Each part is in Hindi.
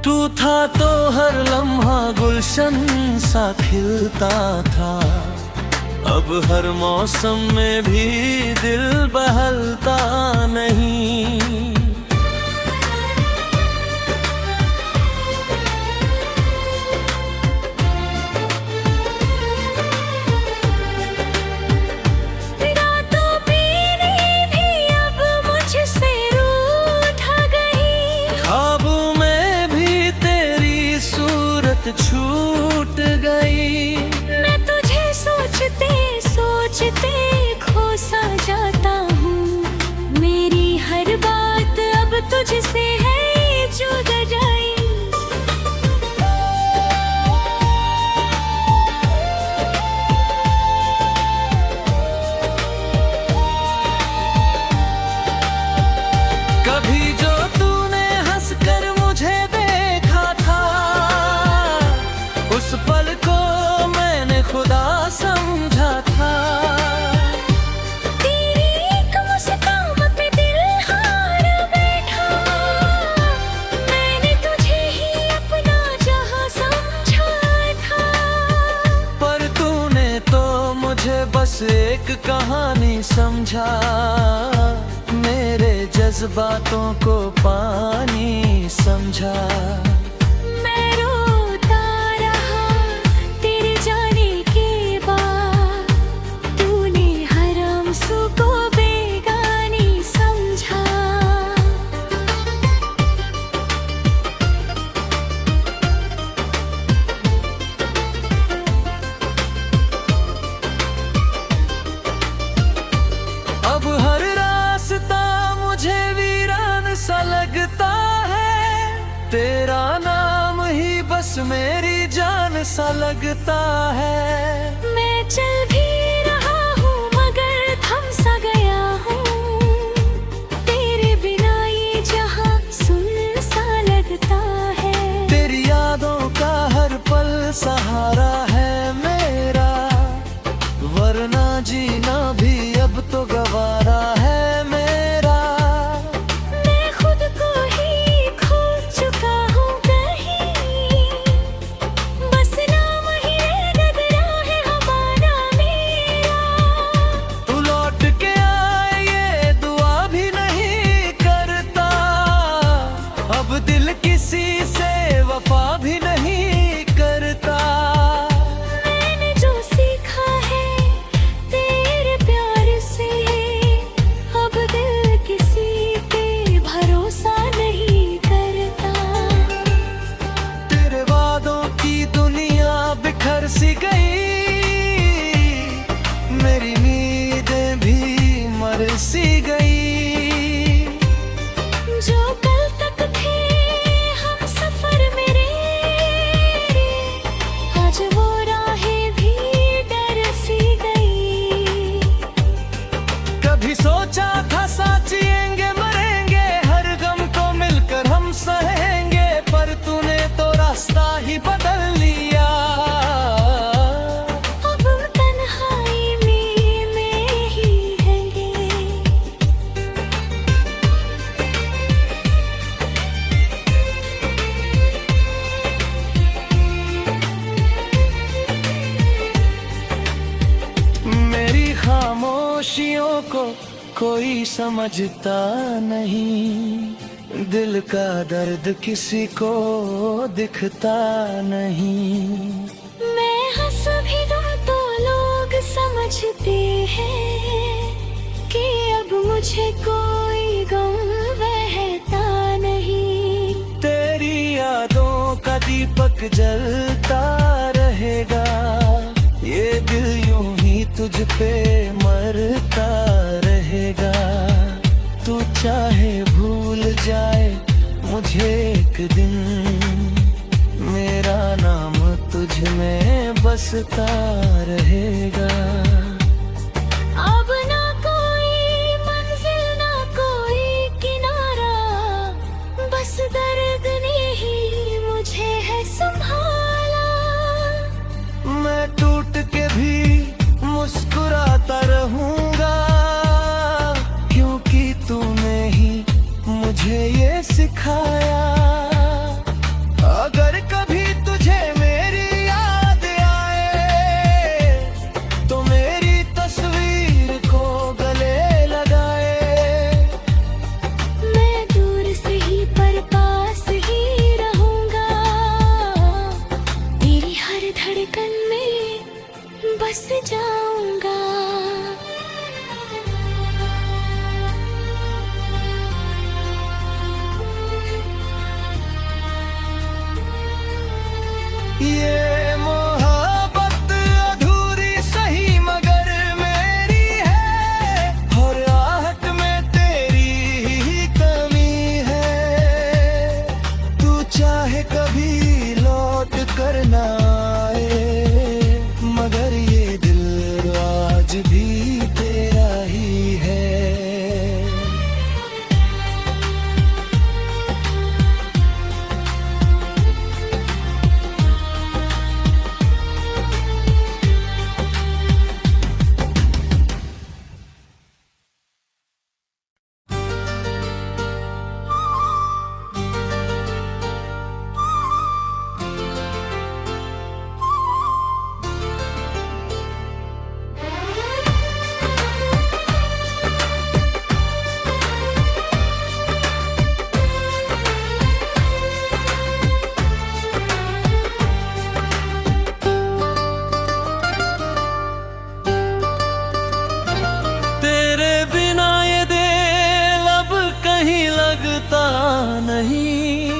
तू था तो हर लम्हा गुलशन सा खिलता था। अब हर मौसम में भी दिल बहलता नहीं। रातों मेरी भी अब मुझसे रूठ गई। ख्वाबों में भी तेरी सूरत छूट गई। मैं तुझे सोचते सोचते खो सा जाता हूँ। मेरी हर बात अब तुझसे है जुदा जाई। कभी जो तूने हंस कर मुझे देखा था, उस पल को मैंने खुदा समझा था। तेरी एक मुस्कान पे दिल हार बैठा। मैंने तुझे ही अपना जहां समझा था। पर तूने तो मुझे बस एक कहानी समझा। मेरे जज्बातों को पानी समझा। मैं रोता रहा तेरे जाने के बाद। तूने हर आंसू को बेगानी समझा। अब हर रास्ता मुझे वीरान सा लगता है। तेरा नाम ही बस मेरी जान सा लगता है। मैं चल भी रहा हूँ मगर थम सा गया हूँ। तेरे बिना ये जहां सुन सा लगता है। तेरी यादों का हर पल सहारा है मेरा, वरना जीना भी अब तो गवारा है मेरा। मैं खुद को ही खो चुका हूँ कहीं। बस नाम ही गगरा है हमारा मेरा। तू लौट के आए ये दुआ भी नहीं करता। अब दिल किसी से वफा भी नहीं करता। मैंने जो सीखा है तेरे प्यार से, अब दिल किसी पे भरोसा नहीं करता। तेरे वादों की दुनिया बिखर सी गई। मेरी नींदें भी मर सी गई। जो कल तक थे हम सफर मेरे, आज वो राहें भी डर सी गई। कभी सोचा था साथ जिएंगे मरेंगे, हर गम को मिलकर हम सहेंगे। पर तूने तो रास्ता ही बदल लिया। अब तन्हाई में ही रहेंगे। मेरी खामोशियों को कोई समझता नहीं। दिल का दर्द किसी को दिखता नहीं। मैं हंस भी दूं तो लोग समझते हैं कि अब मुझे कोई गम रहता नहीं। तेरी यादों का दीपक जलता रहेगा। ये दिल यूं ही तुझ पे मरता रहेगा। तू चाहे भूल जाए मुझे एक दिन, मेरा नाम तुझ में बसता रहेगा। अब ना कोई मंजिल ना कोई किनारा, बस दर्द ने ही मुझे है संभाला। मैं टूट के भी मुस्कुराता रहूंगा, क्योंकि तूने ही मुझे ये सिखाया। बस जाऊंगा। ये मोहब्बत अधूरी सही मगर मेरी है, हर आहट में तेरी ही कमी है। तू चाहे कभी लौट कर ना आए, मगर ये दिल आज भी तेरा ही है। तेरे बिना ये दिल अब कहीं लगता नहीं,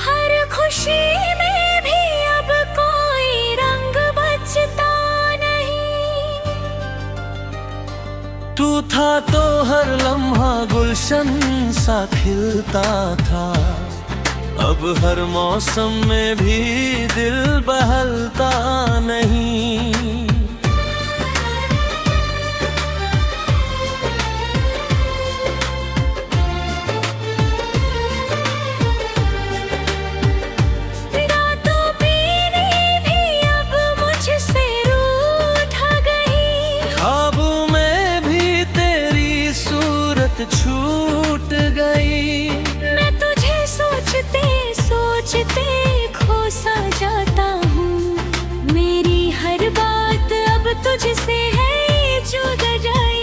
हर खुशी में भी अब कोई रंग बचता नहीं। तू था तो हर लम्हा गुलशन सा खिलता था, अब हर मौसम में भी दिल बहलता नहीं। रातों पीने भी अब मुझसे रूठ गई, ख्वाबों में भी तेरी सूरत छूट गई। मैं तुझे सोचते सोचते खो सा जाता हूँ। मेरी हर बात अब तुझसे है जुदा जाई।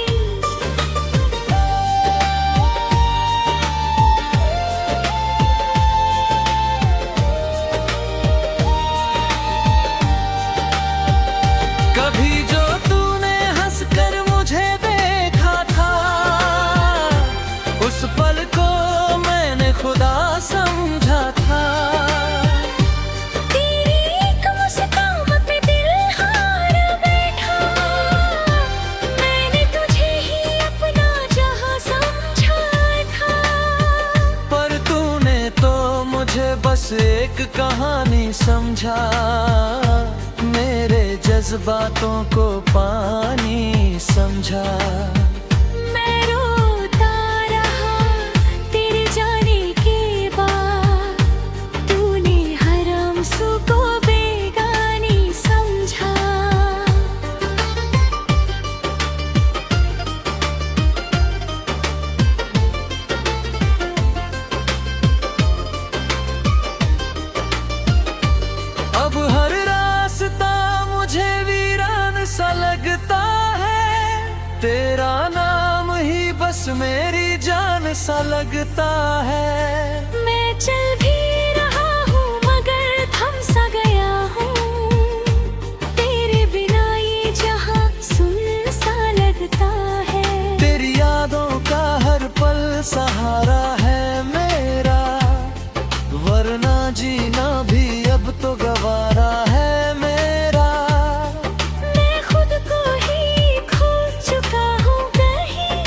कभी जो तूने हंस कर मुझे देखा था, उस पल को मैंने खुदा समझा था। तेरी एक मुस्कान पे दिल हार बैठा, मैंने तुझे ही अपना जहां समझा था। पर तूने तो मुझे बस एक कहानी समझा, मेरे जज्बातों को पानी समझा। मैं रोता रहा तेरे जाने के बाद, तूने हर आंसू को बेगानी समझा। अब हर रास्ता मुझे वीरान सा लगता है, तेरा नाम ही बस मेरी जान सा लगता है। मैं चल भी रहा हूँ मगर थम सा गया हूँ, तेरे बिना ये जहां सुन सा लगता है। तेरी यादों का हर पल सहारा है मेरा, वरना जीना भी अब तो गवारा है मेरा। मैं खुद को ही खो चुका हूँ कहीं,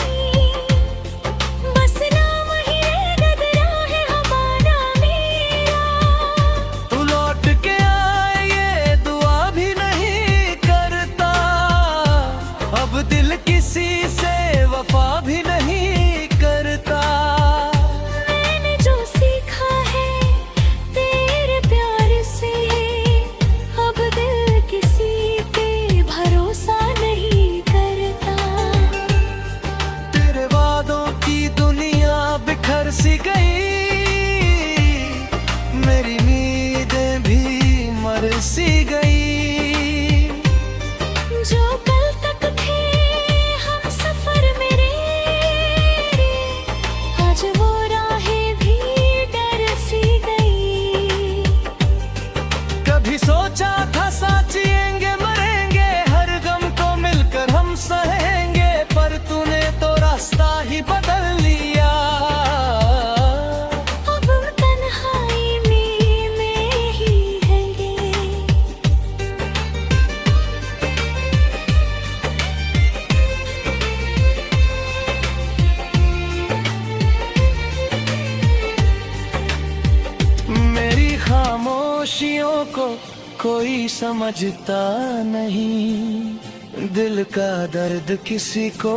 बस नाम ही रह गया है खामोशियों को कोई समझता नहीं, दिल का दर्द किसी को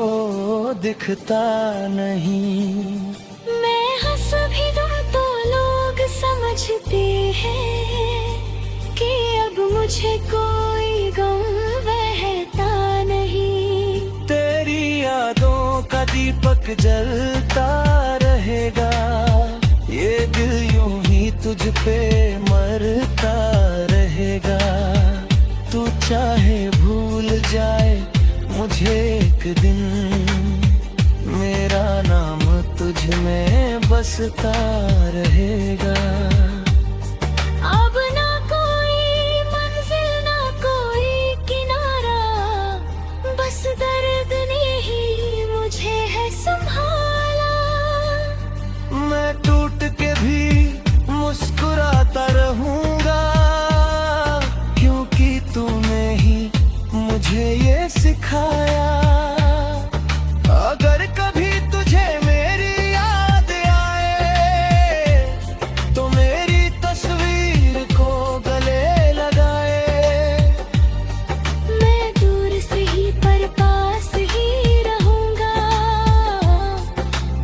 दिखता नहीं। मैं हंस भी दूं तो लोग समझते हैं कि अब मुझे कोई गम बहता नहीं। तेरी यादों का दीपक जलता रहेगा, ये दिल यूं ही तुझ पे मरता रहेगा। तू चाहे भूल जाए मुझे एक दिन, मेरा नाम तुझ में बसता रहेगा। अब ना कोई मंजिल ना कोई किनारा, बस दर्द ने ही मुझे है संभाला। मैं टूट के भी मुस्कुराता रहूंगा, क्योंकि तूने ही मुझे ये सिखाया। अगर कभी तुझे मेरी याद आए तो मेरी तस्वीर को गले लगाए। मैं दूर से ही पर पास ही रहूंगा,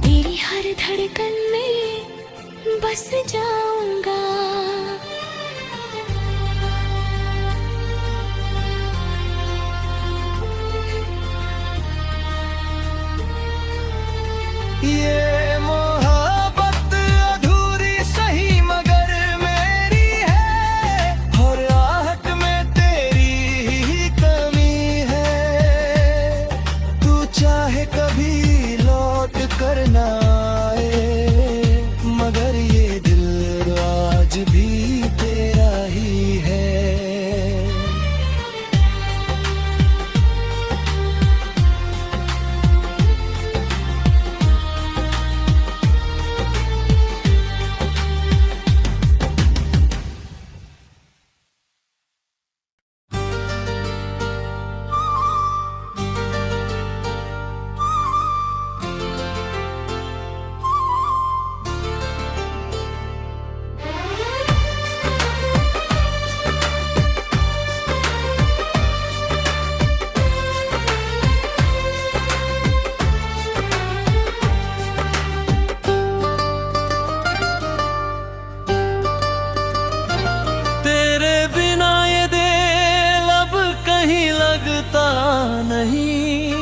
तेरी हर धड़कन में बस जाऊंगा। ये मोहब्बत अधूरी सही मगर मेरी है, हर आहट में तेरी ही कमी है। तू चाहे कभी लौट कर ना आए, मगर ये दिल आज भी तेरा ही है। तेरे बिना ये दिल अब कहीं लगता नहीं,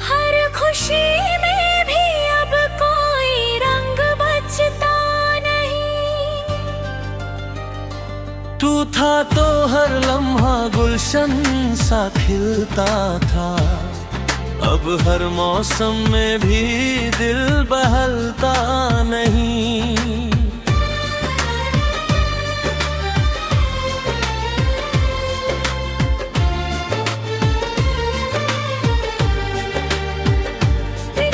हर खुशी में भी अब कोई रंग बचता नहीं। तू था तो हर लम्हा गुलशन सा खिलता था, अब हर मौसम में भी दिल बहलता नहीं।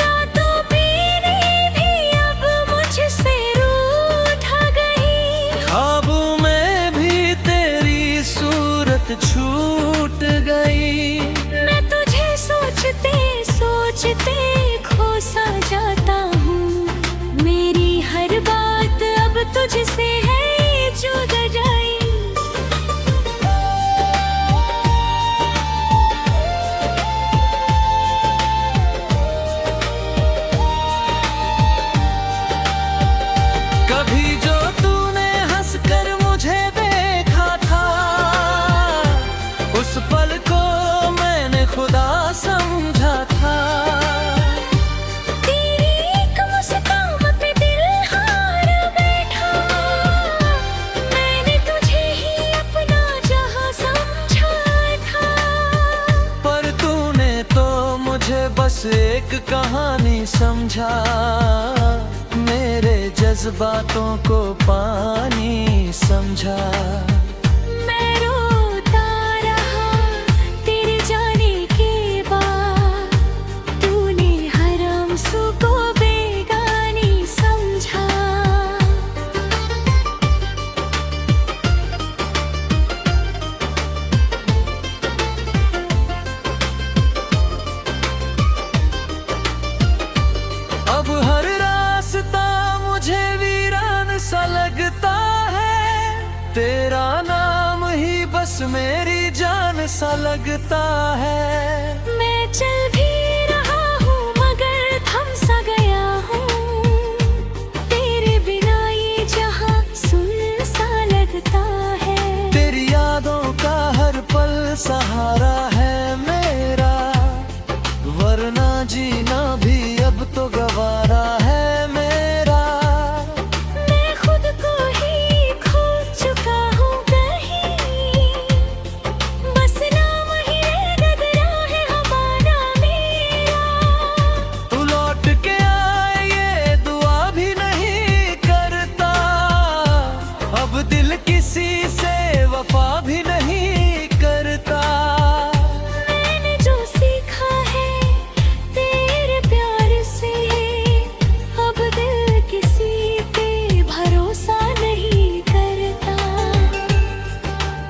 रातों पीने भी अब मुझसे रूठ गई, ख्वाबों में भी तेरी सूरत छूट गई। मैं तुझे सोचते सोचते खो सा जाता हूँ, मेरी हर बात अब तुझसे है जुदा जाई। कभी जो तूने हंस कर मुझे देखा था, उस पल को मैंने खुदा समझा था। तेरी एक मुस्कान पे दिल हार बैठा, मैंने तुझे ही अपना जहां समझा था। पर तूने तो मुझे बस एक कहानी समझा, मेरे जज्बातों को पानी समझा। मैं रोता रहा तेरे जाने के बाद, तूने हर आंसू को बेगानी समझा। अब हर रास्ता मुझे वीरान सा लगता तेरा नाम ही बस मेरी जान सा लगता है। मैं चल भी रहा हूँ मगर थम सा गया हूँ, तेरे बिना ये जहाँ सुन सा लगता है। तेरी यादों का हर पल सहारा है मेरा, वरना जीना भी अब तो गवारा है मेरा। मैं खुद को ही खो चुका हूँ कहीं, बस नाम ही गगरा है हमारा मेरा। तू लौट के आए ये दुआ भी नहीं करता, अब दिल किसी से वफा भी नहीं करता। मैंने जो सीखा है तेरे प्यार से, अब दिल किसी पे भरोसा नहीं करता।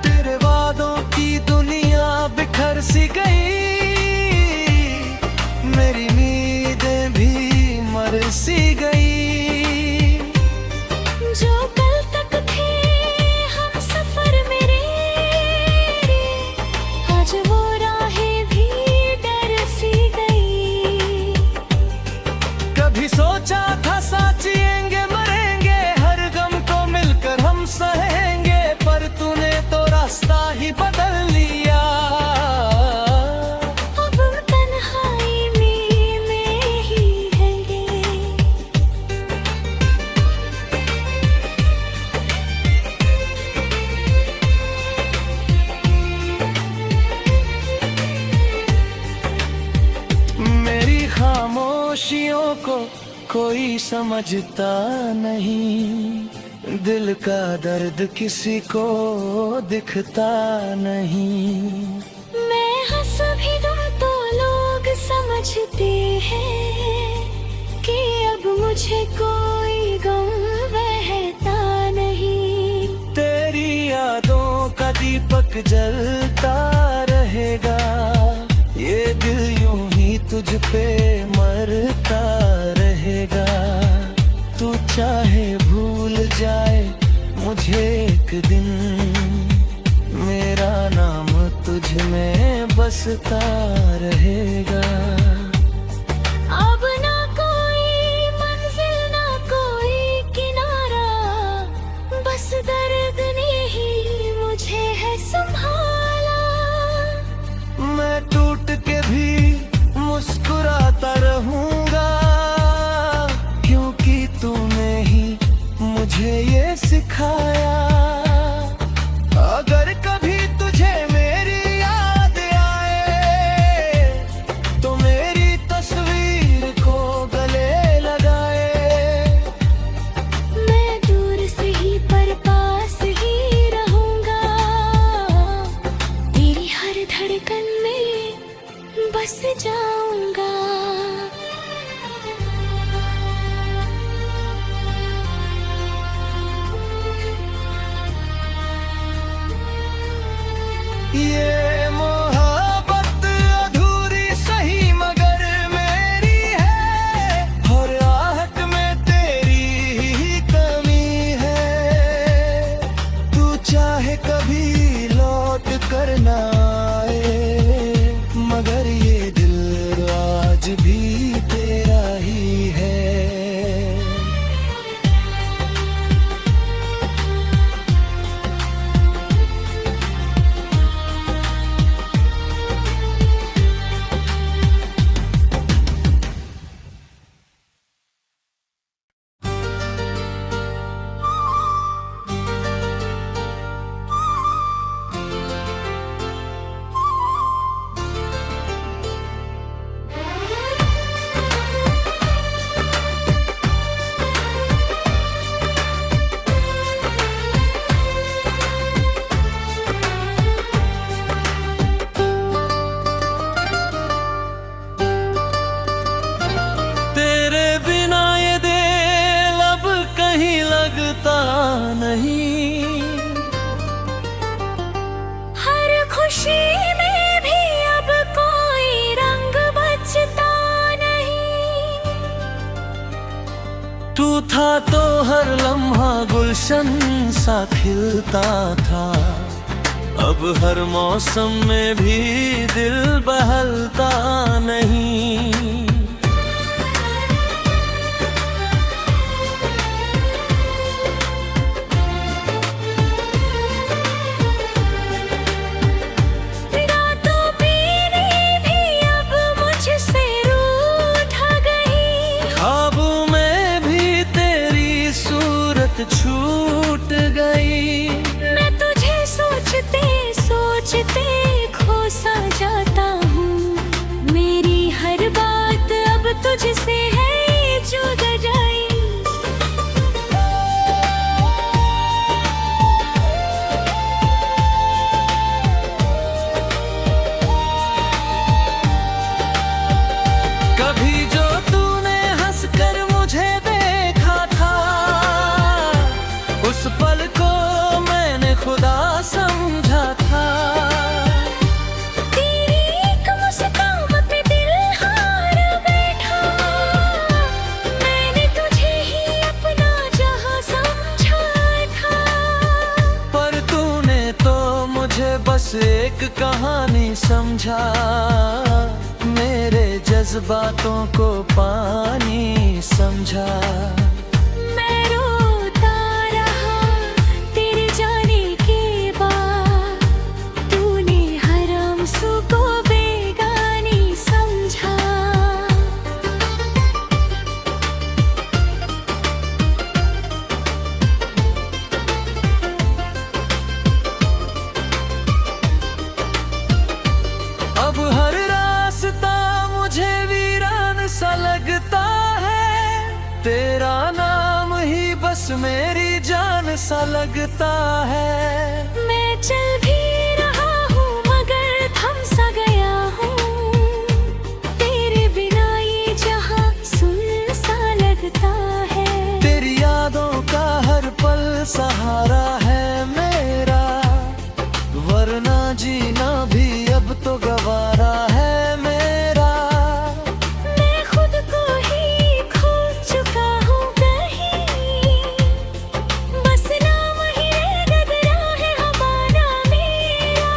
तेरे वादों की दुनिया बिखर सी गई, मेरी नींदें भी मर सी गई। जो कल तक थे हम सफर मेरे, आज वो राहें भी डर सी गई। कभी सोचा था साथ जिएंगे मरेंगे, हर गम को मिलकर हम सहेंगे, पर तूने तो रास्ता ही बदल लिया। अब हम तन्हाई में ही हैंगे। मेरी खामोशियों को कोई समझता नहीं, दिल का दर्द किसी को दिखता नहीं। मैं हंस भी दूं तो लोग समझते हैं कि अब मुझे कोई गम रहता नहीं। तेरी यादों का दीपक जलता रहेगा, ये दिल यूं ही तुझ पे मरता रहेगा। तू चाहे भूल जाए मुझे एक दिन, मेरा नाम तुझ में बसता रहेगा। अब ना कोई मंजिल ना कोई किनारा, बस दर्द ने ही मुझे है संभाला। मैं टूट के भी मुस्कुराता रहूंगा, क्योंकि तूने ही मुझे ये सिखाया। अगर कभी तुझे मेरी याद आए, तो मेरी तस्वीर को गले लगाए। मैं दूर से ही पर पास ही रहूंगा, तेरी हर धड़कन में बस जाऊंगा। तू था तो हर लम्हा गुलशन सा खिलता था, अब हर मौसम में भी दिल बहलता नहीं। रातों मेरी भी अब मुझसे रूठ गई, ख्वाबों में भी तेरी सूरत छूट गई। मैं तुझे सोचते सोचते खो सा जाता हूँ, मेरी हर बात अब तुझसे है जुड़ जाई। कभी जो तूने हंसकर मुझे देखा था, उस पल को मैंने खुदा समझा था। तेरी एक मुस्कान पे दिल हार बैठा, मैंने तुझे ही अपना जहां समझा था। पर तूने तो मुझे बस एक कहानी समझा, मेरे जज्बातों को पानी समझा। मैं रोता रहा तेरे जाने के बाद, तूने हर आंसू को बेगानी समझा। अब हर रास्ता मुझे वीरान सा लगता है, तेरा नाम ही बस मेरी जान सा लगता है। मैं चल भी रहा हूँ मगर थम सा गया हूँ, तेरे बिना ये जहां सुन सा लगता है। तेरी यादों का हर पल सहारा है मेरा, वरना जीना भी अब तो गवारा है मेरा। मैं खुद को ही खो चुका हूँ कहीं, बस नाम ही गगरा है हमारा मेरा।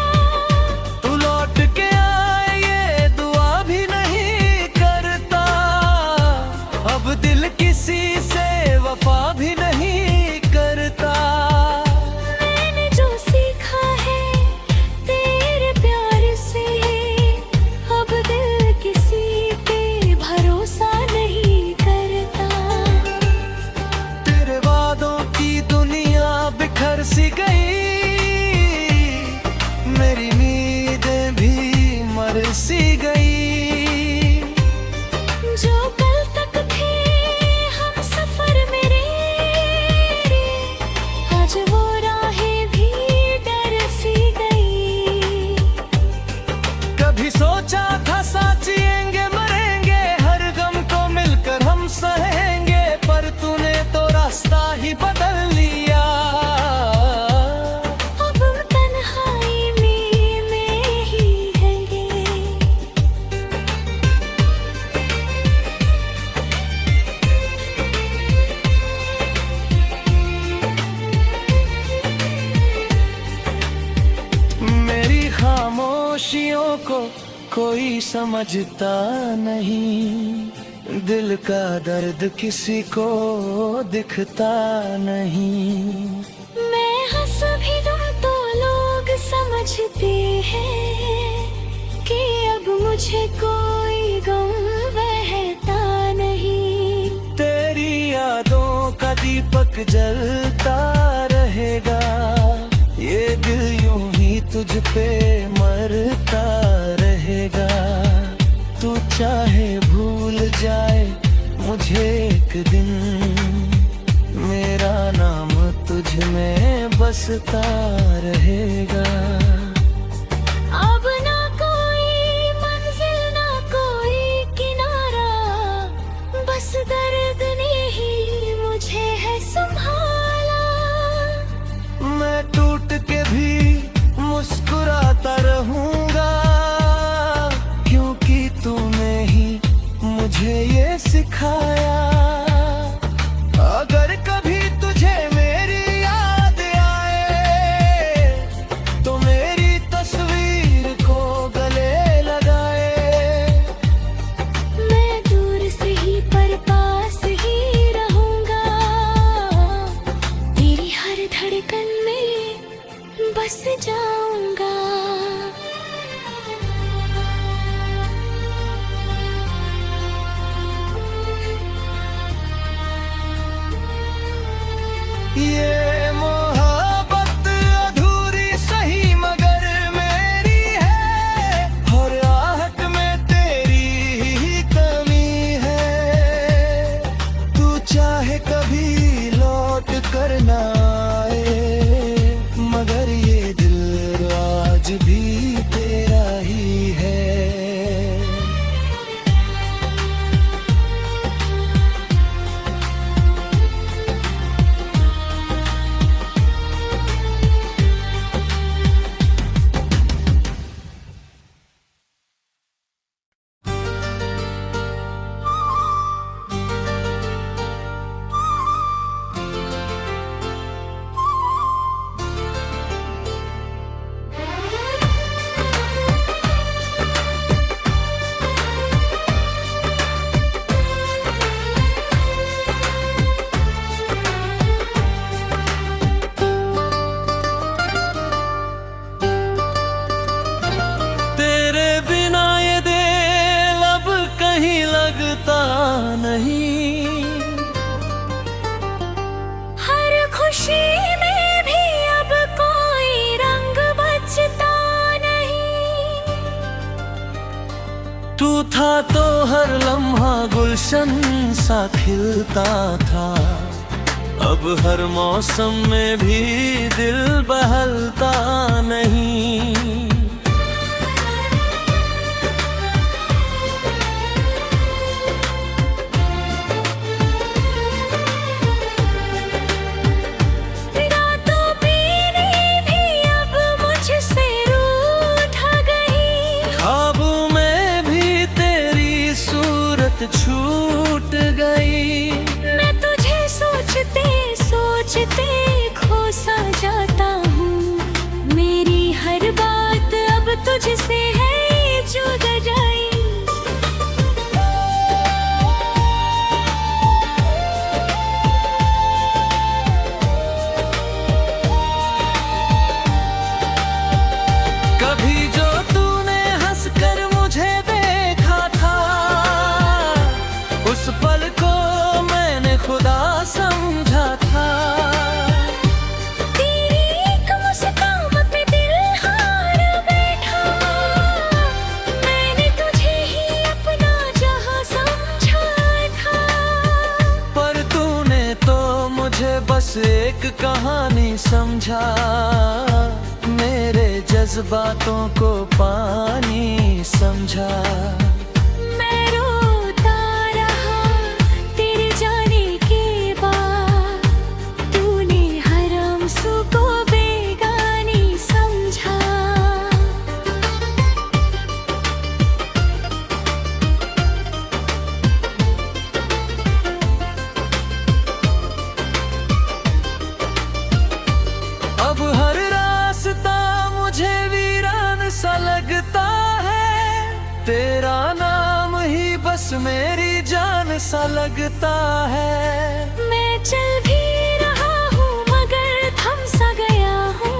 तू लौट के आए ये दुआ भी नहीं करता, अब दिल किसी से वफा भी नहीं करता। मैंने जो सीखा है तेरे प्यार से, अब दिल किसी पे भरोसा नहीं करता। तेरे वादों की दुनिया बिखर सी गई, मेरी नींदें भी मर सी गई। जो कल तक थे हम सफर मेरे, आज वो राहें भी डर सी गई। कभी सोचा था साथ जिएंगे मरेंगे, हर गम को मिलकर हम सहेंगे, पर तूने तो रास्ता ही बदल लिया। अब हम तन्हाई में ही हैंगे। मेरी खामोशियों को कोई समझता नहीं, दिल का दर्द किसी को दिखता नहीं। मैं हंस भी दूं तो लोग समझते हैं कि अब मुझे कोई गम बहता नहीं। तेरी यादों का दीपक जलता रहेगा, ये दिल यूं ही तुझ पे मरता रहेगा। तू चाहे भूल जाए मुझे एक दिन, मेरा नाम तुझ में बसता रहेगा। अब ना कोई मंजिल ना कोई किनारा, बस दर्द ने ही मुझे है संभाला। मैं टूट के भी मुस्कुराता रहूंगा, क्योंकि तूने ही मुझे ये सिखाया। जाऊंगा। ये मोहब्बत अधूरी सही मगर मेरी है, हर आहट में तेरी ही कमी है। तू चाहे कभी लौट कर ना आए, मगर ये दिल आज भी तेरा ही है। नहीं हर खुशी में भी अब कोई रंग बचता नहीं। तू था तो हर लम्हा गुलशन सा खिलता था, अब हर मौसम में भी दिल बहलता नहीं। छूट गई मैं तुझे सोचते सोचते खो सा जाता हूँ। मेरी हर बात अब तुझसे है जुदा जाई। कभी जो तूने हंसकर मुझे देखा था, उस पल को मैंने खुदा समझा था। तेरी एक मुस्कान पे दिल हार बैठा, मैंने तुझे ही अपना जहां समझा था। पर तूने तो मुझे बस एक कहानी समझा, मेरे जज्बातों को पानी समझा। अब हर रास्ता मुझे वीरान सा लगता है, तेरा नाम ही बस मेरी जान सा लगता है। मैं चल भी रहा हूँ मगर थम सा गया हूँ,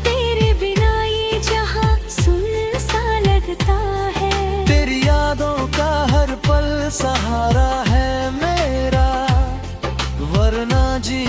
तेरे बिना ये जहां सुन सा लगता है। तेरी यादों का हर पल सहारा है मेरा, वरना जी